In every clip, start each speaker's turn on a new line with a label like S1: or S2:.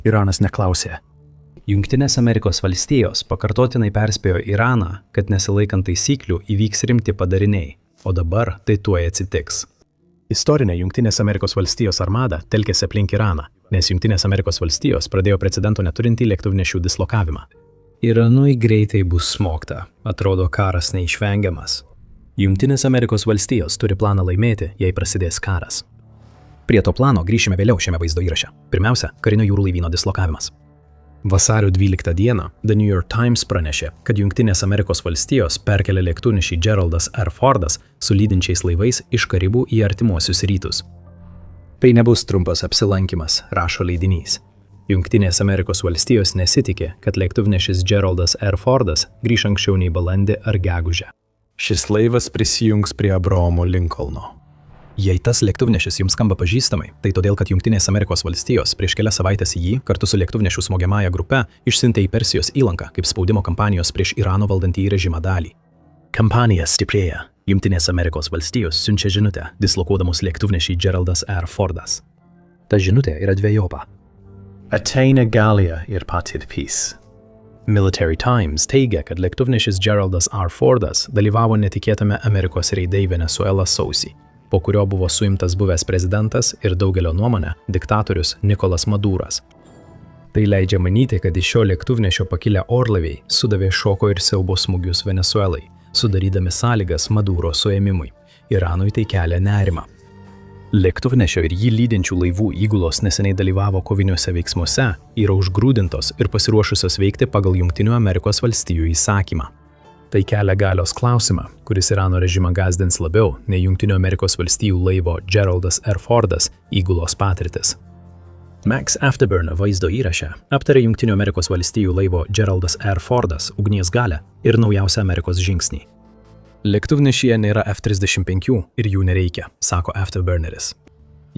S1: Iranas neklausė.
S2: Jungtinės Amerikos valstijos pakartotinai perspėjo Iraną, kad nesilaikant taisyklių įvyks rimti padariniai, o dabar tai tuoj atsitiks.
S1: Istorinė Jungtinės Amerikos valstijos armada telkėsi aplink Iraną, nes Jungtinės Amerikos valstijos pradėjo precedento neturintį lėktuvnešių dislokavimą.
S2: Iranui greitai bus smogta, atrodo karas neišvengiamas.
S1: Jungtinės Amerikos valstijos turi planą laimėti, jei prasidės karas. Prie to plano grįšime vėliau šiame vaizdo įraše. Pirmiausia, karinio jūrų laivyno dislokavimas. Vasario 12 dieną The New York Times pranešė, kad Jungtinės Amerikos valstijos perkelė lėktuvnešį Geraldas R. Fordas su lydinčiais laivais iš Karibų į artimuosius rytus. Tai nebus trumpas apsilankimas, rašo leidinys. Jungtinės Amerikos valstijos nesitikė, kad lėktuvnešis Geraldas R. Fordas grįš anksčiau nei balandį ar gegužę.
S3: Šis laivas prisijungs prie Abraomo Lincolno.
S1: Jei tas lėktuvnešis jums skamba pažįstamai, tai todėl, kad Jungtinės Amerikos valstijos prieš kelias savaitės jį kartu su lėktuvnešių smogiamąja grupe išsiuntė į Persijos įlanką kaip spaudimo kampanijos prieš Irano valdantįjį režimą dalį. Kampanija stiprėja. Jungtinės Amerikos valstijos siunčia žinutę, dislokuodamos lėktuvnešį Geraldas R. Fordas. Ta žinutė yra dvejopa.
S3: Ateina Galija ir patirtis.
S1: Military Times teigia, kad lėktuvnešis Geraldas R. Fordas dalyvavo netikėtame Amerikos reide į Venesuelą sausį, po kurio buvo suimtas buvęs prezidentas ir daugelio nuomonė diktatorius Nikolas Maduras. Tai leidžia manyti, kad iš šio lėktuvnešio pakilę orlaiviai sudavė šoko ir siaubo smūgius Venesuelai, sudarydami sąlygas Maduro suėmimui. Iranui tai kelia nerimą. Lėktuvnešio ir jį lydinčių laivų įgulos neseniai dalyvavo koviniuose veiksmuose, yra užgrūdintos ir pasiruošusios veikti pagal Jungtinių Amerikos valstijų įsakymą. Tai kelia galios klausimą, kuris Irano režimą gazdins labiau nei Jungtinių Amerikos valstijų laivo Geraldas R. Fordas įgulos patirtis. Max Afterburner vaizdo įraše aptarė Jungtinių Amerikos valstijų laivo Geraldas R. Fordas ugnies galią ir naujausią Amerikos žingsnį. Lėktuvnešyje nėra F-35 ir jų nereikia, sako Afterburneris.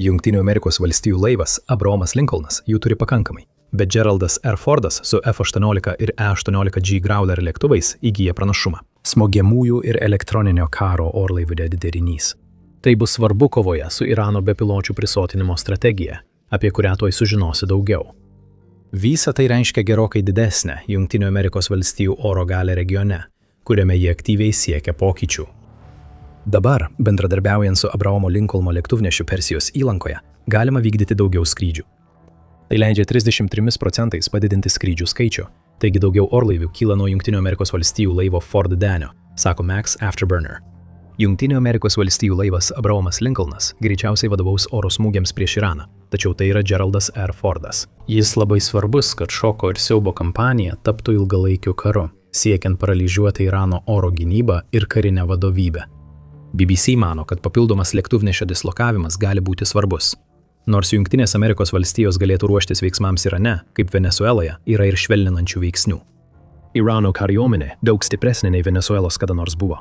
S1: Jungtinių Amerikos valstijų laivas Abraomas Lincolnas jų turi pakankamai. Bet Geraldas R. Fordas su F-18 ir E-18G Growler lėktuvais įgyja pranašumą. Smogiamųjų ir elektroninio karo orlaivių derinys. Tai bus svarbu kovoje su Irano bepiločių prisotinimo strategija, apie kurią tuoj sužinosi daugiau. Visa tai reiškia gerokai didesnę Jungtinių Amerikos valstijų oro galią regione, kuriame jie aktyviai siekia pokyčių. Dabar, bendradarbiaujant su Abraomo Lincolno lėktuvnešiu Persijos įlankoje, galima vykdyti daugiau skrydžių. Tai leidžia 33% padidinti skrydžių skaičių, taigi daugiau orlaivių kyla nuo Jungtinių Amerikos valstijų laivo Ford Danio, sako Max Afterburner. Jungtinių Amerikos valstijų laivas Abraomas Lincolnas greičiausiai vadovaus oro smūgiams prieš Iraną, tačiau tai yra Geraldas R. Fordas. Jis labai svarbus, kad šoko ir siaubo kampanija taptų ilgalaikiu karu, siekiant paralyžiuoti Irano oro gynybą ir karinę vadovybę. BBC mano, kad papildomas lėktuvnešio dislokavimas gali būti svarbus. Nors Jungtinės Amerikos valstijos galėtų ruoštis veiksmams Irane, kaip Venesueloje, yra ir švelninančių veiksnių. Irano kariuomenė daug stipresnė nei Venesuelos kada nors buvo.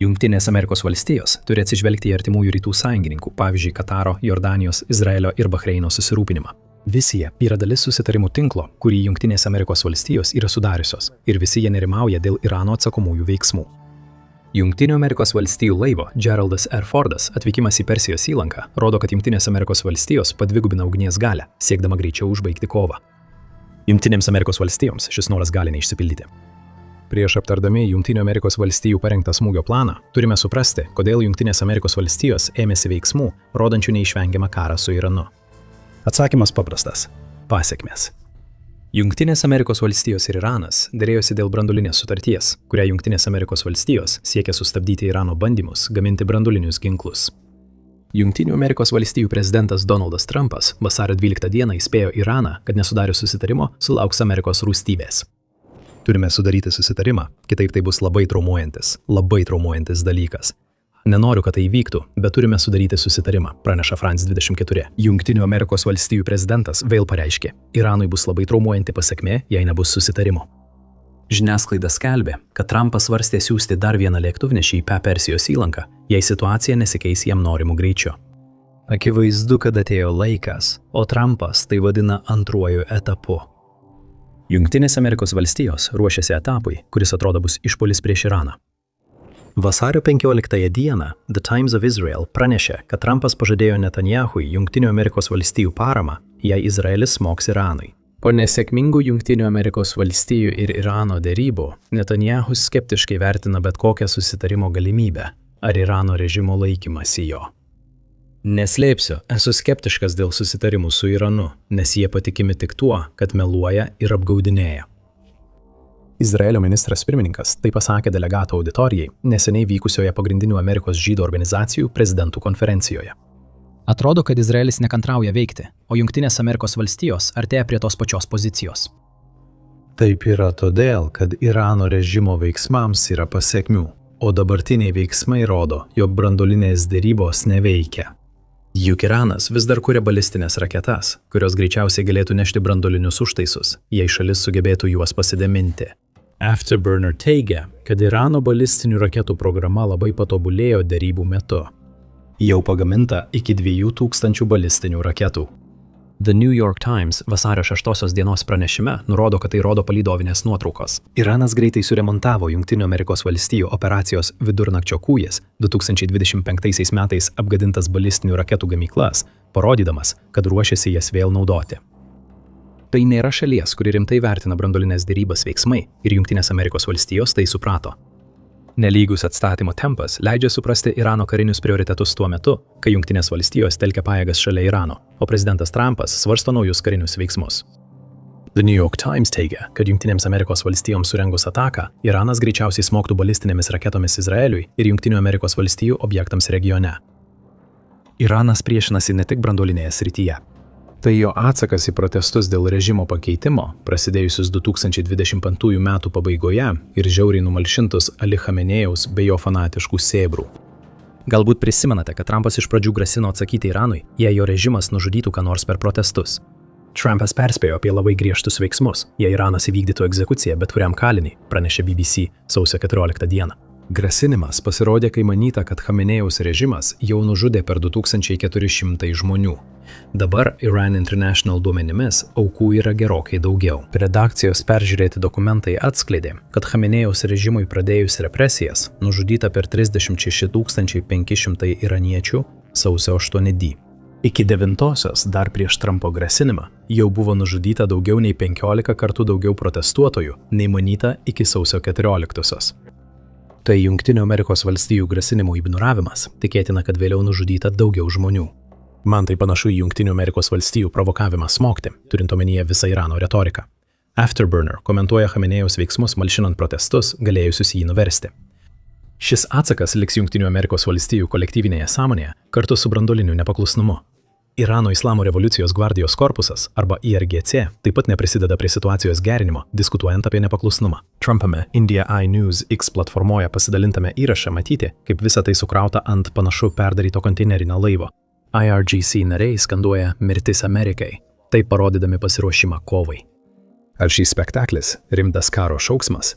S1: Jungtinės Amerikos valstijos turi atsižvelgti į artimųjų rytų sąjungininkų, pavyzdžiui, Kataro, Jordanijos, Izraelio ir Bahreino susirūpinimą. Visi jie yra dalis susitarimų tinklo, kurį Jungtinės Amerikos valstijos yra sudariusios, ir visi jie nerimauja dėl Irano atsakomųjų veiksmų. Jungtinių Amerikos valstijų laivo Geraldas R. Fordas atvykimas į Persijos įlanką rodo, kad Jungtinės Amerikos valstijos padvigubina ugnies galią, siekdama greičiau užbaigti kovą. Jungtinėms Amerikos valstijoms šis noras gali neišsipildyti. Prieš aptardami Jungtinių Amerikos valstijų parengtą smūgio planą, turime suprasti, kodėl Jungtinės Amerikos valstijos ėmėsi veiksmų, rodančių neišvengiamą karą su Iranu. Atsakymas paprastas – pasekmės. Jungtinės Amerikos valstijos ir Iranas derėjosi dėl branduolinės sutarties, kurią Jungtinės Amerikos valstijos siekia sustabdyti Irano bandymus gaminti branduolinius ginklus. Jungtinių Amerikos valstijų prezidentas Donaldas Trumpas vasario 12 dieną įspėjo Iraną, kad nesudarius susitarimo sulauks Amerikos rūstybės. Turime sudaryti susitarimą, kitaip tai bus labai traumuojantis dalykas. Nenoriu, kad tai įvyktų, bet turime sudaryti susitarimą, praneša France 24. Jungtinių Amerikos valstijų prezidentas vėl pareiškė, Iranui bus labai traumuojanti pasekmė, jei nebus susitarimo. Žiniasklaida skelbė, kad Trumpas svarstė siųsti dar vieną lėktuvnešį į Persijos įlanką, jei situacija nesikeis jam norimų greičiu. Akivaizdu, kad atėjo laikas, o Trumpas tai vadina antruoju etapu. Jungtinės Amerikos valstijos ruošiasi etapui, kuris atrodo bus išpuolis prieš Iraną. Vasario 15 dieną The Times of Israel pranešė, kad Trumpas pažadėjo Netanyahui Jungtinių Amerikos valstijų paramą, jei Izraelis smogs Iranui. Po nesėkmingų Jungtinių Amerikos valstijų ir Irano derybų, Netanyahu skeptiškai vertina bet kokią susitarimo galimybę ar Irano režimo laikymasi jo. Neslėpsiu, esu skeptiškas dėl susitarimų su Iranu, nes jie patikimi tik tuo, kad meluoja ir apgaudinėja.
S3: Izraelio ministras pirmininkas tai pasakė delegatų auditorijai neseniai vykusioje pagrindinių Amerikos žydų organizacijų prezidentų konferencijoje.
S4: Atrodo, kad Izraelis nekantrauja veikti, o Jungtinės Amerikos valstijos artėja prie tos pačios pozicijos.
S3: Taip yra todėl, kad Irano režimo veiksmams yra pasekmių, o dabartiniai veiksmai rodo, jog branduolinės derybos neveikia.
S1: Juk Iranas vis dar kuria balistinės raketas, kurios greičiausiai galėtų nešti branduolinius užtaisus, jei šalis sugebėtų juos pasigaminti. Afterburner teigia, kad Irano balistinių raketų programa labai patobulėjo derybų metu. Jau pagaminta iki 2000 balistinių raketų. The New York Times vasario 6 dienos pranešime nurodo, kad tai rodo palydovinės nuotraukos.
S2: Iranas greitai suremontavo Jungtinių Amerikos valstijų operacijos Vidurnakčio kūjas 2025 metais apgadintas balistinių raketų gamyklas, parodydamas, kad ruošiasi jas vėl naudoti. Tai nėra šalies, kuri rimtai vertina branduolinės derybas veiksmai ir Jungtinės Amerikos valstijos tai suprato. Nelygus atstatymo tempas leidžia suprasti Irano karinius prioritetus tuo metu, kai Jungtinės valstijos telkia pajėgas šalia Irano, o prezidentas Trumpas svarsto naujus karinius veiksmus. The New York Times teigia, kad Jungtinėms Amerikos valstijoms surengus ataką, Iranas greičiausiai smogtų balistinėmis raketomis Izraeliui ir Jungtinių Amerikos valstijų objektams regione. Iranas priešinasi ne tik branduolinėje srityje.
S3: Tai jo atsakas į protestus dėl režimo pakeitimo, prasidėjusius 2025 metų pabaigoje ir žiauriai numalšintus Ali Chamenejaus bei jo fanatiškų sėbrų.
S4: Galbūt prisimenate, kad Trumpas iš pradžių grasino atsakyti Iranui, jei jo režimas nužudytų ką nors per protestus.
S1: Trumpas perspėjo apie labai griežtus veiksmus, jei Iranas įvykdytų egzekuciją bet kuriam kaliniui, pranešė BBC sausio 14 dieną.
S3: Grasinimas pasirodė, kai manyta, kad Chamenejaus režimas jau nužudė per 2400 žmonių.
S1: Dabar Iran International duomenimis aukų yra gerokai daugiau.
S3: Redakcijos peržiūrėti dokumentai atskleidė,
S1: kad Chamenejaus režimui pradėjus represijas nužudyta per 36 500 iraniečių sausio 8 d.
S3: Iki 9-osios, dar prieš Trumpo grasinimą, jau buvo nužudyta daugiau nei 15 kartų daugiau protestuotojų, nei manyta iki sausio 14-osios.
S1: Tai Jungtinių Amerikos valstijų grasinimų ignoravimas, tikėtina, kad vėliau nužudyta daugiau žmonių.
S3: Man tai panašu į Jungtinių Amerikos valstijų provokavimą smogti, turint omenyje visą Irano retoriką.
S1: Afterburner komentuoja Chamenejaus veiksmus malšinant protestus, galėjusius jį nuversti.
S3: Šis atsakas liks Jungtinių Amerikos valstijų kolektyvinėje sąmonėje kartu su branduoliniu nepaklusnumu.
S1: Irano Islamo revoliucijos gvardijos korpusas arba IRGC taip pat neprisideda prie situacijos gerinimo, diskutuojant apie nepaklusnumą.
S3: Trumpame India Eye News X platformoje pasidalintame įraše matyti, kaip visa tai sukrauta ant panašu perdaryto konteinerinio laivo.
S1: IRGC nariai skanduoja mirtis Amerikai, taip parodydami pasiruošimą kovai.
S3: Ar šis spektaklis rimtas karo šauksmas?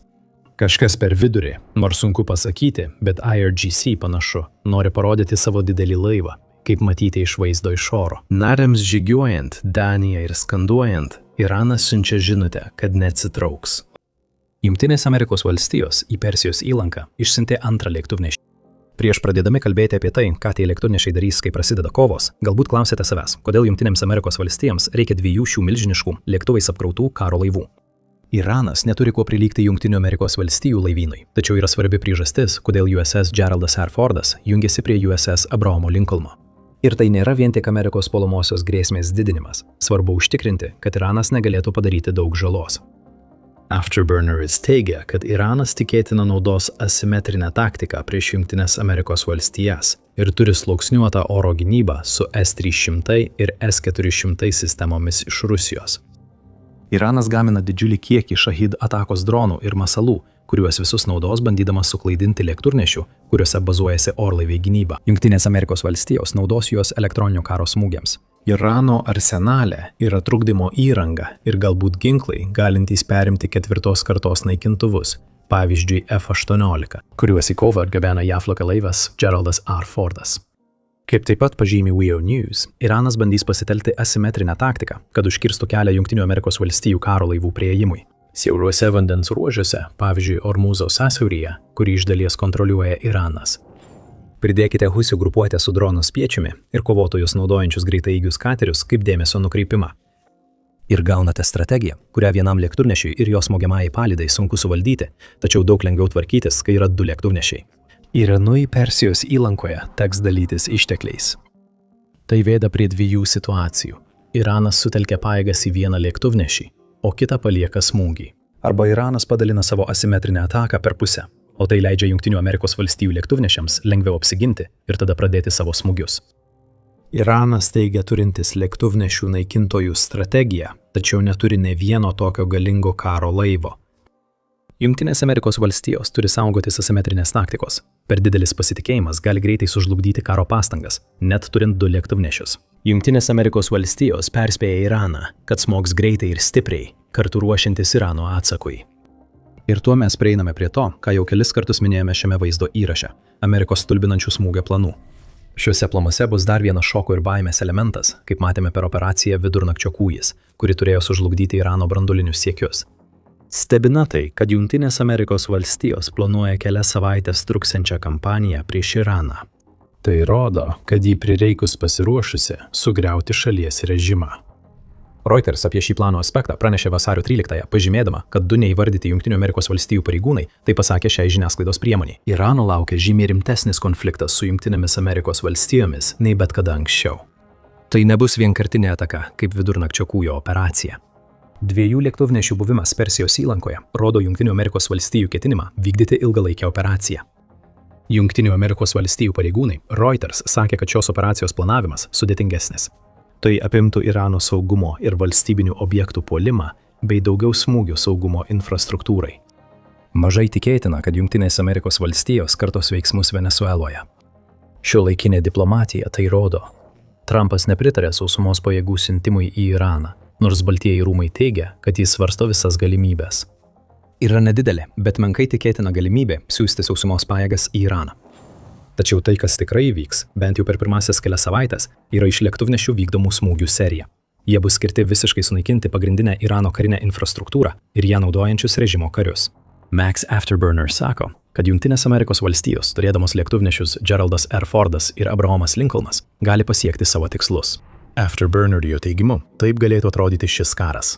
S1: Kažkas per vidurį, nors sunku pasakyti, bet IRGC panašu nori parodyti savo didelį laivą, kaip matyti iš vaizdo iš oro.
S3: Nariams žygiuojant, Daniją ir skanduojant, Iranas siunčia žinutę, kad neatsitrauks.
S4: Jungtinės Amerikos valstijos į Persijos įlanką išsiuntė antrą lėktuvnešį.
S1: Prieš pradėdami kalbėti apie tai, ką tie lėktuvnešiai darys, kai prasideda kovos, galbūt klausėte savęs, kodėl Jungtinėms Amerikos valstijoms reikia 2 šių milžiniškų lėktuvais apkrautų karo laivų. Iranas neturi kuo prilygti Jungtinių Amerikos valstijų laivynui, tačiau yra svarbi priežastis, kodėl USS Geraldas R. Fordas jungiasi prie USS Abrahamo Lincolno. Ir tai nėra vien tik Amerikos puolamosios grėsmės didinimas, svarbu užtikrinti, kad Iranas negalėtų padaryti daug žalos. Afterburneris teigia, kad Iranas tikėtina naudos asimetrinę taktiką prieš Jungtines Amerikos valstijas ir turi sluoksniuotą oro gynybą su S-300 ir S-400 sistemomis iš Rusijos.
S3: Iranas gamina didžiulį kiekį Shahid atakos dronų ir masalų, kuriuos visus naudos bandydamas suklaidinti lėktuvnešių, kuriuose bazuojasi orlaiviai gynyba.
S4: Jungtinės Amerikos valstijos naudos juos elektroninio karo smūgiams.
S3: Irano arsenale yra trukdymo įranga ir galbūt ginklai, galintys perimti 4 kartos naikintuvus, pavyzdžiui F-18,
S1: kuriuos į kovą atgabena JAV laivas Geraldas R. Fordas.
S3: Kaip taip pat pažymi WEO News,
S1: Iranas bandys pasitelkti asimetrinę taktiką, kad užkirstų kelią Jungtinių Amerikos valstijų karo laivų priėjimui. Siauruose vandens ruožuose, pavyzdžiui Ormuzo sąsiauryje, kurį iš dalies kontroliuoja Iranas. Pridėkite husių grupuotę su dronų spiečiumi ir kovotojus naudojančius greitaeigius katerius kaip dėmesio nukreipimą.
S4: Ir gaunate strategiją, kurią vienam lėktuvnešiui ir jos smogiamajai palydai sunku suvaldyti, tačiau daug lengviau tvarkytis, kai yra 2 lėktuvnešiai.
S2: Iranui Persijos įlankoje teks dalytis ištekliais.
S1: Tai veda prie 2 situacijų. Iranas sutelkia pajėgas į vieną lėktuvnešį, o kitą palieka smūgį.
S4: Arba Iranas padalina savo asimetrinę ataką per pusę, o tai leidžia Jungtinių Amerikos valstijų lėktuvnešiams lengviau apsiginti ir tada pradėti savo smūgius.
S2: Iranas teigia turintis lėktuvnešių naikintojų strategiją, tačiau neturi ne vieno tokio galingo karo laivo.
S1: Jungtinės Amerikos valstijos turi saugotis asimetrinės taktikos. Per didelis pasitikėjimas gali greitai sužlugdyti karo pastangas, net turint 2 lėktuvnešius. Jungtinės Amerikos valstijos perspėja Iraną, kad smogs greitai ir stipriai, kartu ruošiantis Irano atsakui.
S4: Ir tuo mes prieiname prie to, ką jau kelis kartus minėjome šiame vaizdo įraše – Amerikos stulbinančių smūgio planų. Šiuose planuose bus dar vienas šoko ir baimės elementas, kaip matėme per operaciją Vidurnakčio kūjis, kuri turėjo sužlugdyti Irano branduolinius siekius.
S1: Stebina tai, kad Jungtinės Amerikos valstijos planuoja kelias savaitės truksiančią kampaniją prieš Iraną.
S3: Tai rodo, kad jį prireikus pasiruošusi sugriauti šalies režimą.
S1: Reuters apie šį plano aspektą pranešė vasario 13-ąją, pažymėdama, kad 2 neįvardyti Jungtinių Amerikos valstijų pareigūnai tai pasakė šiai žiniasklaidos priemoniai. Irano laukia žymiai rimtesnis konfliktas su Jungtinėmis Amerikos valstijomis nei bet kada anksčiau.
S4: Tai nebus vienkartinė ataka, kaip Vidurnakčio kūjo operacija.
S1: 2 lėktuvnešių buvimas Persijos įlankoje rodo Jungtinių Amerikos valstijų ketinimą vykdyti ilgalaikę operaciją. Jungtinių Amerikos valstijų pareigūnai Reuters sakė, kad šios operacijos planavimas sudėtingesnis. Tai apimtų Irano saugumo ir valstybinių objektų puolimą bei daugiau smūgių saugumo infrastruktūrai.
S4: Mažai tikėtina, kad Jungtinės Amerikos valstijos kartos veiksmus Venesueloje.
S1: Šiuolaikinė diplomatija tai rodo. Trumpas nepritarė sausumos pajėgų siuntimui į Iraną, nors Baltieji rūmai teigia, kad jis svarsto visas galimybes.
S4: Yra nedidelė, bet menkai tikėtina galimybė siųsti sausumos pajėgas į Iraną. Tačiau tai, kas tikrai įvyks, bent jau per pirmasias kelias savaitės, yra iš lėktuvnešių vykdomų smūgių serija. Jie bus skirti visiškai sunaikinti pagrindinę Irano karinę infrastruktūrą ir ją naudojančius režimo karius.
S1: Max Afterburner sako, kad Jungtinės Amerikos valstijos, turėdamos lėktuvnešius Geraldas R. Fordas ir Abrahamas Lincolnas, gali pasiekti savo tikslus. Afterburnerio teigimu, taip galėtų atrodyti šis karas.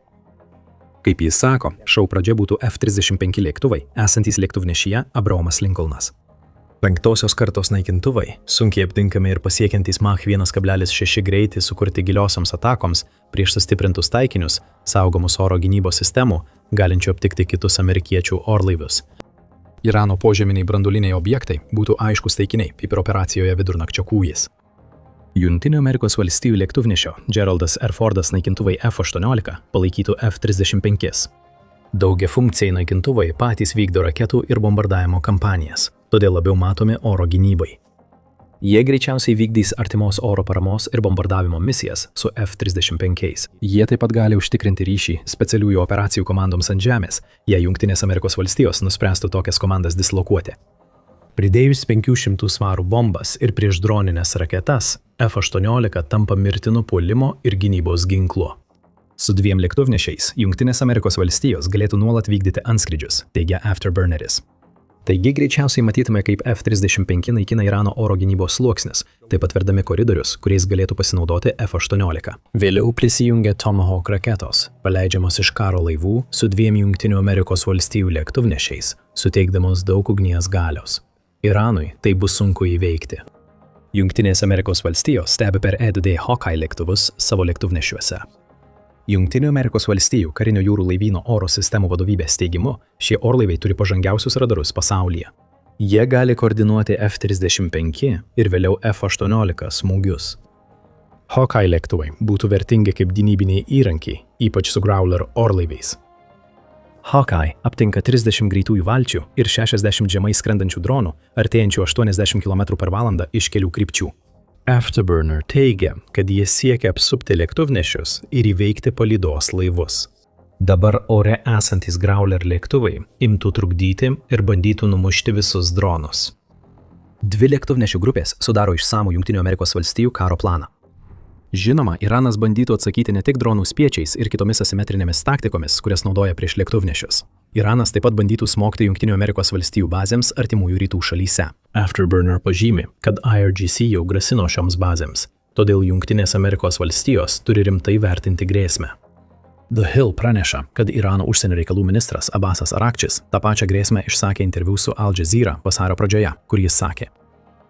S4: Kaip jis sako, šou pradžia būtų F-35 lėktuvai, esantys lėktuvnešyje Abrahamas Lincolnas.
S1: 5-osios kartos naikintuvai, sunkiai aptinkami ir pasiekiantys Mach 1,6 greitį sukurti giliosiams atakoms prieš sustiprintus taikinius, saugomus oro gynybos sistemų, galinčių aptikti kitus amerikiečių orlaivius.
S2: Irano požeminiai branduoliniai objektai būtų aiškus taikiniai, kaip ir operacijoje Vidurnakčio kūjis.
S1: Jungtinių Amerikos valstijų lėktuvnešio Geraldas R. Fordas naikintuvai F-18 palaikytų F-35. Daugiafunkciai naikintuvai patys vykdo raketų ir bombardavimo kampanijas, todėl labiau matomi oro gynybai. Jie greičiausiai vykdys artimos oro paramos ir bombardavimo misijas su F-35.
S4: Jie taip pat gali užtikrinti ryšį specialiųjų operacijų komandoms ant žemės, jei Jungtinės Amerikos valstijos nuspręstų tokias komandas dislokuoti.
S1: Pridėjus 500 svarų bombas ir priešdroninės raketas, F-18 tampa mirtinu puolimo ir gynybos ginklu.
S4: Su 2 lėktuvnešiais Jungtinės Amerikos valstijos galėtų nuolat vykdyti antskrydžius, teigia Afterburneris. Taigi greičiausiai matytume, kaip F-35 naikina Irano oro gynybos sluoksnis, taip atverdami koridorius, kuriais galėtų pasinaudoti F-18.
S1: Vėliau prisijungia Tomahawk raketos, paleidžiamos iš karo laivų su 2 Jungtinių Amerikos valstijų lėktuvnešiais, suteikdamos daug ugnies galios. Iranui tai bus sunku įveikti.
S4: Jungtinės Amerikos valstijos stebi per EDD Hawkeye lėktuvus savo lėktuvnešiuose. Jungtinių Amerikos valstijų karinio jūrų laivyno oro sistemų vadovybės teigimu, šie orlaiviai turi pažangiausius radarus pasaulyje.
S1: Jie gali koordinuoti F-35 ir vėliau F-18 smūgius. Hawkeye lėktuvai būtų vertingi kaip gynybiniai įrankiai, ypač su Growler orlaiviais.
S4: Hawkeye aptinka 30 greitųjų valčių ir 60 žemai skrendančių dronų, artėjančių 80 km/h iš kelių krypčių.
S1: Afterburner teigia, kad jie siekia apsupti lėktuvnešius ir įveikti palydos laivus. Dabar ore esantys Growler lėktuvai imtų trukdyti ir bandytų numušti visus dronus.
S4: 2 lėktuvnešių grupės sudaro išsamų Jungtinių Amerikos valstijų karo planą. Žinoma, Iranas bandytų atsakyti ne tik dronų spiečiais ir kitomis asimetrinėmis taktikomis, kurias naudoja prieš lėktuvnešius. Iranas taip pat bandytų smogti Jungtinių Amerikos valstijų bazėms artimųjų rytų šalyse.
S1: Afterburner pažymi, kad IRGC jau grasino šioms bazėms, todėl Jungtinės Amerikos valstijos turi rimtai vertinti grėsmę. The Hill praneša, kad Irano užsienio reikalų ministras Abbasas Arakčis tą pačią grėsmę išsakė interviu su Al Jazeera vasario pradžioje, kur jis sakė: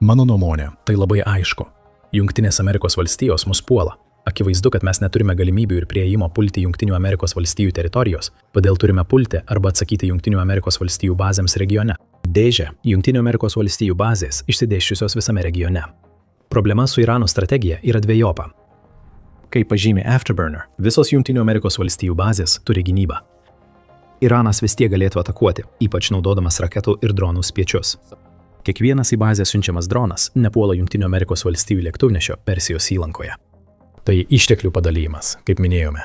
S3: Mano nuomonė,
S1: tai labai aišku. Jungtinės Amerikos valstijos mus puola. Akivaizdu, kad mes neturime galimybių ir prieimo pulti Jungtinių Amerikos valstijų teritorijos, todėl turime pulti arba atsakyti Jungtinių Amerikos valstijų bazėms regione. Dėžė Jungtinių Amerikos valstijų bazės išsidėsčiusios visame regione. Problema su Irano strategija yra dvejopa. Kaip pažymė Afterburner, visos Jungtinių Amerikos valstijų bazės turi gynybą. Iranas vis tiek galėtų atakuoti, ypač naudodamas raketų ir dronų spiečius. Kiekvienas į bazę siunčiamas dronas nepuola Jungtinių Amerikos valstijų lėktuvnešio Persijos įlankoje. Tai išteklių padalymas, kaip minėjome.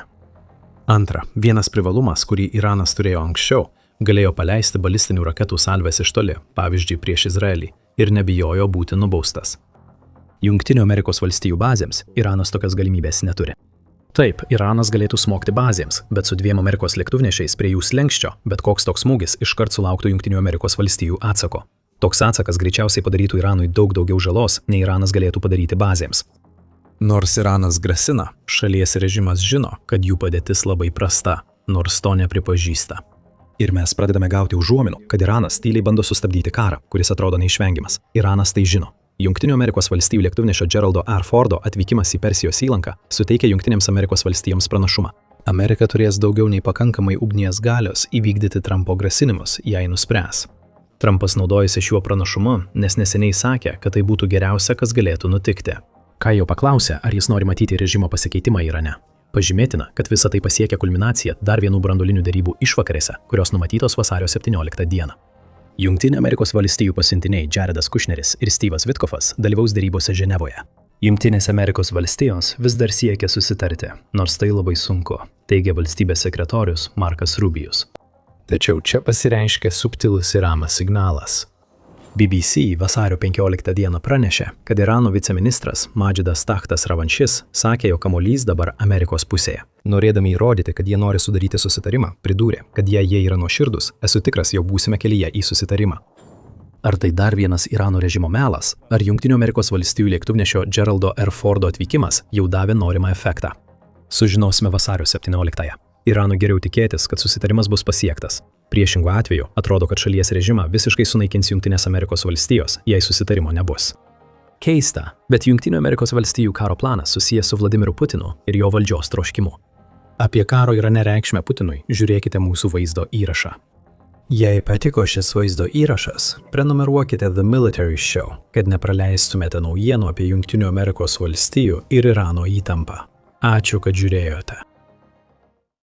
S1: Antra, vienas privalumas, kurį Iranas turėjo anksčiau, galėjo paleisti balistinių raketų salves iš toli, pavyzdžiui prieš Izraelį, ir nebijojo būti nubaustas. Jungtinių Amerikos valstijų bazėms Iranas tokias galimybės neturi. Taip, Iranas galėtų smogti bazėms, bet su 2 Amerikos lėktuvnešiais prie jų slenksčio, bet koks toks smūgis iškart sulauktų Jungtinių Amerikos valstijų atsako. Toks atsakas greičiausiai padarytų Iranui daug daugiau žalos, nei Iranas galėtų padaryti bazėms. Nors Iranas grasina, šalies režimas žino, kad jų padėtis labai prasta, nors to nepripažįsta. Ir mes pradedame gauti užuominų, kad Iranas tyliai bando sustabdyti karą, kuris atrodo neišvengiamas. Iranas tai žino. Jungtinių Amerikos valstijų lėktuvnešio Geraldo R. Fordo atvykimas į Persijos įlanką suteikia Jungtinėms Amerikos valstijoms pranašumą. Amerika turės daugiau nei pakankamai ugnies galios įvykdyti Trumpo grasinimus, jei nuspręs. Trumpas naudojasi šiuo pranašumu, nes neseniai sakė, kad tai būtų geriausia, kas galėtų nutikti. Kai jo paklausė, ar jis nori matyti režimo pasikeitimą Irane. Pažymėtina, kad visa tai pasiekia kulminaciją dar vienų branduolinių derybų išvakarėse, kurios numatytos vasario 17 dieną. Jungtinių Amerikos valstijų pasiuntiniai Jaredas Kushneris ir Steve'as Witkofas dalyvaus derybose Ženevoje. Jungtinės Amerikos valstijos vis dar siekia susitarti, nors tai labai sunku, teigia valstybės sekretorius Markas Rubijus. Tačiau čia pasireiškia subtilus Iramas signalas. BBC vasario 15 dieną pranešė, kad Irano viceministras Majidas Tahtas Ravanšis sakė, jog kamuolys dabar Amerikos pusėje. Norėdami įrodyti, kad jie nori sudaryti susitarimą, pridūrė, kad jei jie yra nuoširdūs, esu tikras, jog būsime kelyje į susitarimą. Ar tai dar vienas Irano režimo melas, ar Jungtinių Amerikos valstijų lėktuvnešio Geraldo R. Fordo atvykimas jau davė norimą efektą? Sužinosime vasario 17-ąją. Iranui geriau tikėtis, kad susitarimas bus pasiektas. Priešingu atveju atrodo, kad šalies režimą visiškai sunaikins Jungtinės Amerikos valstijos, jei susitarimo nebus. Keista, bet Jungtinių Amerikos valstijų karo planas susijęs su Vladimiru Putinu ir jo valdžios troškimu. Apie karo Irane reikšmę Putinui žiūrėkite mūsų vaizdo įrašą. Jei patiko šis vaizdo įrašas, prenumeruokite The Military Show, kad nepraleistumėte naujienų apie Jungtinių Amerikos valstijų ir Irano įtampą. Ačiū, kad žiūrėjote.